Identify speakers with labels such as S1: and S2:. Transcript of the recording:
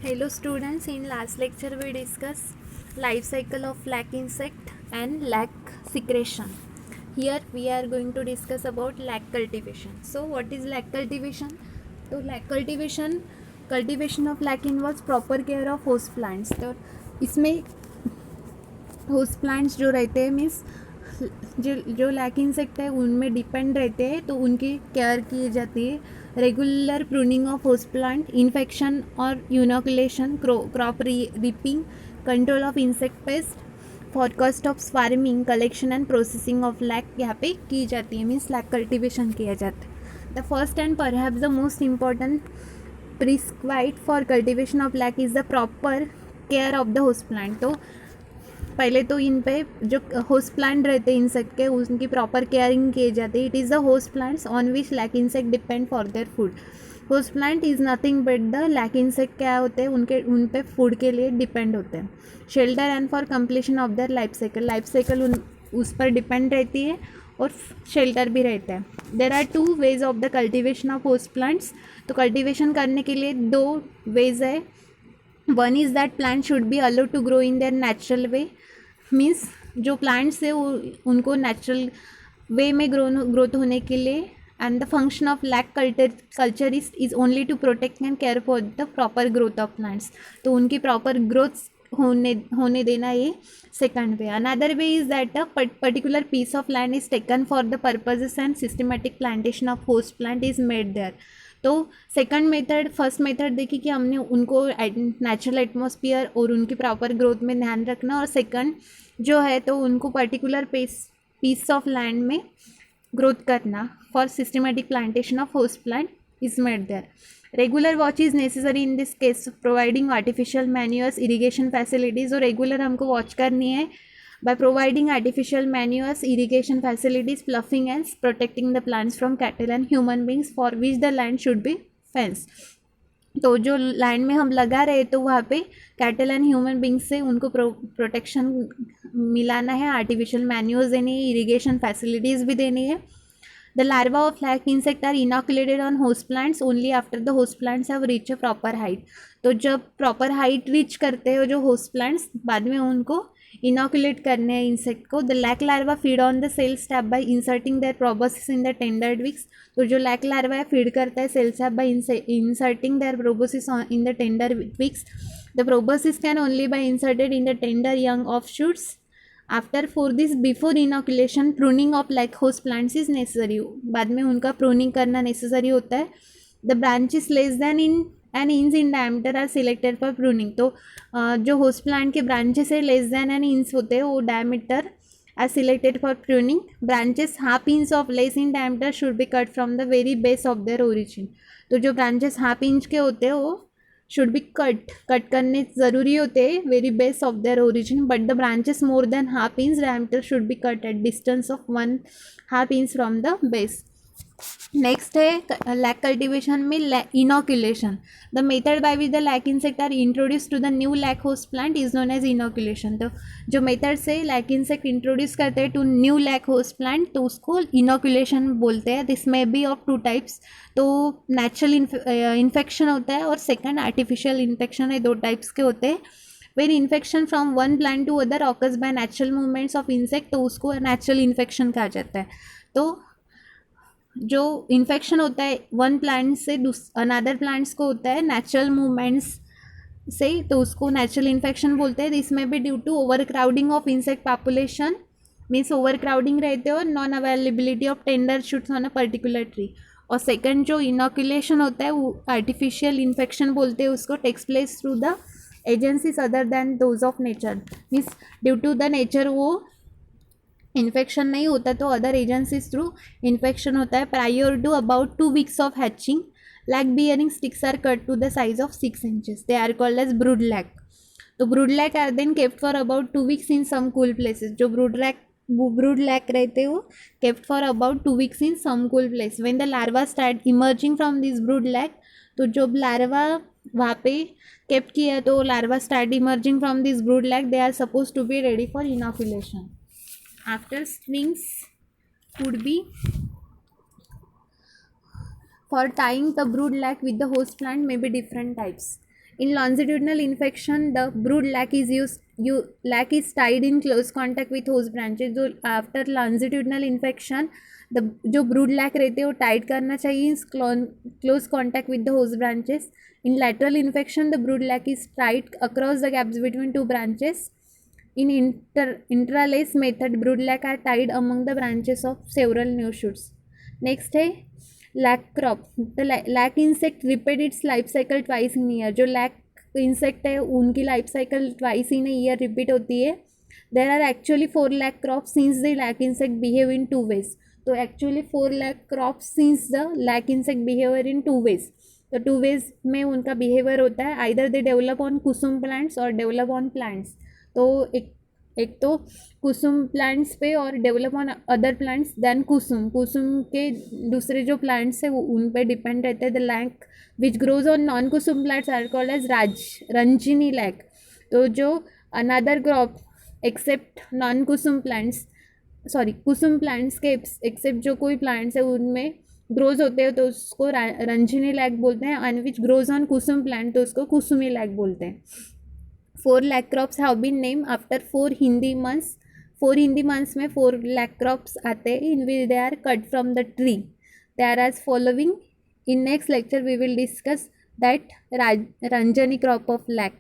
S1: Hello students, in last lecture we discussed life cycle of lac insect and lac secretion. Here we are going to discuss about lac cultivation. So what is lac cultivation? तो lac cultivation of lac involves proper care of host plants. तो इसमें host plants जो रहते हैं means जो lac insect है उनमें depend रहते हैं, तो उनकी केयर की जाती है. Regular pruning of host plant, infection और inoculation, crop reaping, control of insect pest, forecast of swarming, collection and processing of lac यहाँ पे की जाती है, मीन्स लैक कल्टिवेशन किया जाता है. The first and perhaps the most important prescribed for cultivation of lac is the proper care of the host plant. तो पहले तो इन पे जो होस्ट प्लांट रहते हैं इंसेक्ट के, उनकी प्रॉपर केयरिंग की जाती है. It is the host plants on which lac insect depend for their food. Host plant is nothing but the lac insect क्या होते हैं, उन पे फूड के लिए डिपेंड होते हैं. Shelter and for completion of their life cycle उस पर डिपेंड रहती है और शेल्टर भी रहता है. There are 2 ways of the cultivation of host plants. तो कल्टिवेशन करने के लिए 2 वेज है. One is that plant should be allowed to grow in their natural way. Means जो प्लांट्स है उनको नेचुरल वे में ग्रोथ होने के लिए. And the function of lac culture is only to protect and care for the proper growth of plants. तो उनकी प्रॉपर ग्रोथ होने देना ये second way. Another way is that a particular piece of land is taken for the purposes and systematic plantation of host plant is made there. तो second method, first method देखी कि हमने उनको natural atmosphere और उनकी proper growth में ध्यान रखना, और सेकंड जो है तो उनको पर्टिकुलर पीस ऑफ लैंड में ग्रोथ करना for systematic plantation of host plant is made there. Regular watch is necessary in this case, providing artificial manures, irrigation facilities. और रेगुलर हमको वॉच करनी है by providing artificial manures, irrigation facilities, fluffing and protecting the plants from cattle and human beings, for which the land should be fenced. तो जो land में हम लगा रहे तो वहाँ पे कैटल एंड ह्यूमन बींग्स से उनको प्रोटेक्शन मिलाना है, आर्टिफिशियल मैन्यूर्स देनी है, इरीगेशन फैसिलिटीज़ भी देनी है. The larvae of lac insect are inoculated on host plants only after the host plants have reached a proper height. तो जब प्रॉपर हाइट रीच करते हो जो होस्ट प्लांट्स, बाद में उनको इनोकुलेट करने हैं इंसेक्ट को. The lac larva feed on the cell sap by inserting their proboscis in the tender twigs. तो जो लैक लार्वा है फीड करता है cell sap by inserting their proboscis in the tender twigs. The proboscis can only by inserted in the tender young of shoots. After for this before inoculation pruning of lac host plants is necessary. बाद में उनका pruning करना necessary होता है. The branches less than in an inch in diameter are selected for pruning. तो जो host plant के branches है लेस देन एन इंच होते हैं वो diameter are selected for pruning. Branches half inch of less in diameter should be cut from the very base of their origin. तो जो branches half inch के होते हैं वो शुड बी कट करने ज़रूरी होते हैं very base of their origin. But the branches more than half inch diameter should be cut at distance of 1/2 inch from the base. Next है लैक कल्टिवेशन में inoculation. The method by which the lac insect are introduce to the new lac host plant is known as inoculation. तो जो method से lac insect introduce करते हैं to new lac host plant तो उसको inoculation बोलते हैं. This may be of 2 types. तो नेचुरल इन्फेक्शन होता है और सेकंड आर्टिफिशियल इन्फेक्शन है. 2 टाइप्स के होते हैं. When infection from one plant to other occurs by natural movements of insect तो उसको नेचुरल इन्फेक्शन कहा जाता है. तो जो इन्फेक्शन होता है वन प्लांट से अनदर प्लांट्स को होता है नेचुरल मूवमेंट्स से, तो उसको नेचुरल इन्फेक्शन बोलते हैं. दिस में भी due to over crowding of insect population, means over crowding रहते हो और non availability of tender shoots on a particular tree. और सेकंड जो इनोकुलेशन होता है वो आर्टिफिशियल इन्फेक्शन बोलते हैं उसको, takes place through the agencies other than those of nature. Means due to the nature वो इन्फेक्शन नहीं होता तो अदर एजेंसीज थ्रू इन्फेक्शन होता है. Prior to about 2 weeks of hatching lac bearing sticks are cut to the size of 6 inches. They are called as brood lac. तो brood lac are then kept for about 2 weeks in some cool places. जो brood lac रहते हो kept for about 2 weeks in some cool place. When the larva start emerging from this brood lac, तो जब larva वहाँ पे kept किया तो larva start emerging from this brood lack, they are suppose to be ready for inoculation. After strings would be for tying the brood lac with the host plant may be different types. In longitudinal infection, the brood lac is used. Lac is tied in close contact with host branches. जो after longitudinal infection, the जो brood lac रहते हैं वो tied करना चाहिए close contact with the host branches. In lateral infection, the brood lac is tied across the gaps between two branches. In interlace method, brood lac are tied among the branches of several new shoots. Next है lac crop. The lac insect repeat its life cycle twice in a year. जो lac insect है उनकी life cycle twice in a year repeat होती है. There are actually 4 lac crops since the lac insect behave in two ways. तो actually 4 lac crops since the lac insect behavior in two ways. तो two ways में उनका behaviour होता है, either they develop on kusum plants और develop on plants. तो एक तो कुसुम प्लांट्स पे और develop on other plants then kusum के दूसरे जो प्लांट्स है वो उन पे डिपेंड रहते हैं. The lac which grows on non kusum plants are called as rangeeni lac. तो जो another crop except non kusum plants kusum plants के एक्सेप्ट जो कोई प्लांट्स है उनमें ग्रोज होते हैं तो उसको रंजिनी लैक बोलते हैं. And which grows on Kusum plant तो उसको कुसुमी लैक बोलते हैं. 4 lakh crops have been named after 4 Hindi months. 4 Hindi months में 4 lakh crops आते हैं in which they are cut from the tree. They are as following. In next lecture we will discuss that Ranjani crop of lakh.